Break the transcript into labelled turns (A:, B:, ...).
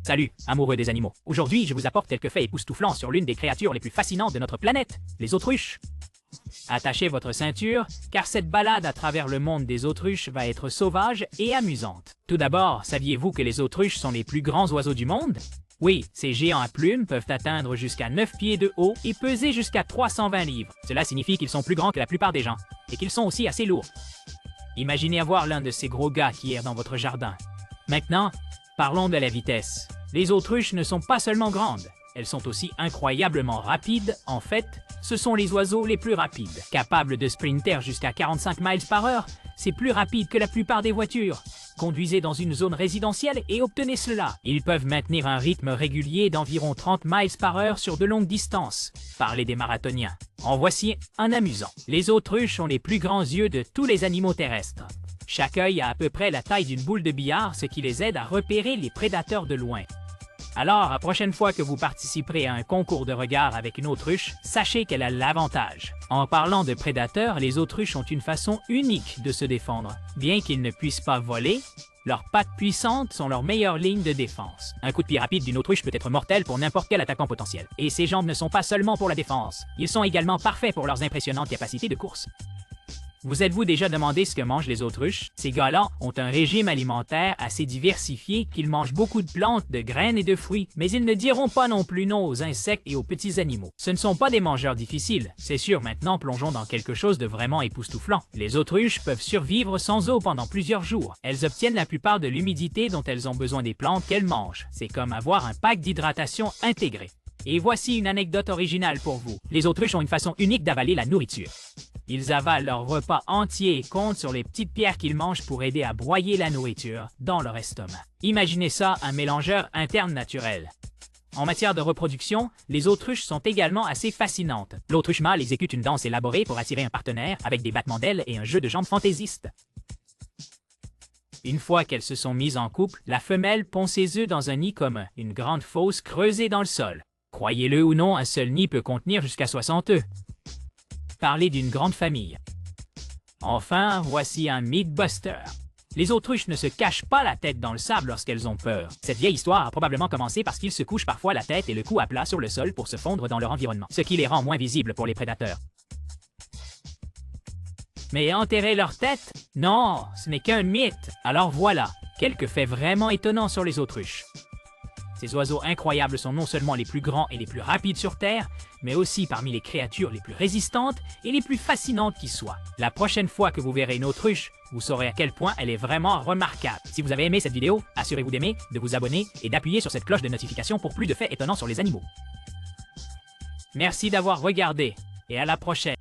A: Salut, amoureux des animaux. Aujourd'hui, je vous apporte quelques faits époustouflants sur l'une des créatures les plus fascinantes de notre planète, les autruches. Attachez votre ceinture, car cette balade à travers le monde des autruches va être sauvage et amusante. Tout d'abord, saviez-vous que les autruches sont les plus grands oiseaux du monde? Oui, ces géants à plumes peuvent atteindre jusqu'à 9 pieds de haut et peser jusqu'à 320 livres. Cela signifie qu'ils sont plus grands que la plupart des gens, et qu'ils sont aussi assez lourds. Imaginez avoir l'un de ces gros gars qui errent dans votre jardin. Maintenant, parlons de la vitesse. Les autruches ne sont pas seulement grandes, elles sont aussi incroyablement rapides. En fait, ce sont les oiseaux les plus rapides. Capables de sprinter jusqu'à 45 miles par heure, c'est plus rapide que la plupart des voitures. Conduisez dans une zone résidentielle et obtenez cela. Ils peuvent maintenir un rythme régulier d'environ 30 miles par heure sur de longues distances. Parlez des marathoniens. En voici un amusant. Les autruches ont les plus grands yeux de tous les animaux terrestres. Chaque œil a à peu près la taille d'une boule de billard, ce qui les aide à repérer les prédateurs de loin. Alors, la prochaine fois que vous participerez à un concours de regard avec une autruche, sachez qu'elle a l'avantage. En parlant de prédateurs, les autruches ont une façon unique de se défendre. Bien qu'ils ne puissent pas voler, leurs pattes puissantes sont leur meilleure ligne de défense. Un coup de pied rapide d'une autruche peut être mortel pour n'importe quel attaquant potentiel. Et ces jambes ne sont pas seulement pour la défense, ils sont également parfaits pour leurs impressionnantes capacités de course. Vous êtes-vous déjà demandé ce que mangent les autruches? Ces gars-là ont un régime alimentaire assez diversifié qu'ils mangent beaucoup de plantes, de graines et de fruits, mais ils ne diront pas non plus non aux insectes et aux petits animaux. Ce ne sont pas des mangeurs difficiles, c'est sûr. Maintenant, plongeons dans quelque chose de vraiment époustouflant. Les autruches peuvent survivre sans eau pendant plusieurs jours. Elles obtiennent la plupart de l'humidité dont elles ont besoin des plantes qu'elles mangent. C'est comme avoir un pack d'hydratation intégré. Et voici une anecdote originale pour vous. Les autruches ont une façon unique d'avaler la nourriture. Ils avalent leur repas entier et comptent sur les petites pierres qu'ils mangent pour aider à broyer la nourriture dans leur estomac. Imaginez ça, un mélangeur interne naturel. En matière de reproduction, les autruches sont également assez fascinantes. L'autruche mâle exécute une danse élaborée pour attirer un partenaire avec des battements d'ailes et un jeu de jambes fantaisiste. Une fois qu'elles se sont mises en couple, la femelle pond ses œufs dans un nid commun, une grande fosse creusée dans le sol. Croyez-le ou non, un seul nid peut contenir jusqu'à 60 œufs. Parler d'une grande famille. Enfin, voici un mythbuster. Les autruches ne se cachent pas la tête dans le sable lorsqu'elles ont peur. Cette vieille histoire a probablement commencé parce qu'ils se couchent parfois la tête et le cou à plat sur le sol pour se fondre dans leur environnement, ce qui les rend moins visibles pour les prédateurs. Mais enterrer leur tête? Non, ce n'est qu'un mythe. Alors voilà, quelques faits vraiment étonnants sur les autruches. Ces oiseaux incroyables sont non seulement les plus grands et les plus rapides sur Terre, mais aussi parmi les créatures les plus résistantes et les plus fascinantes qui soient. La prochaine fois que vous verrez une autruche, vous saurez à quel point elle est vraiment remarquable. Si vous avez aimé cette vidéo, assurez-vous d'aimer, de vous abonner et d'appuyer sur cette cloche de notification pour plus de faits étonnants sur les animaux. Merci d'avoir regardé et à la prochaine.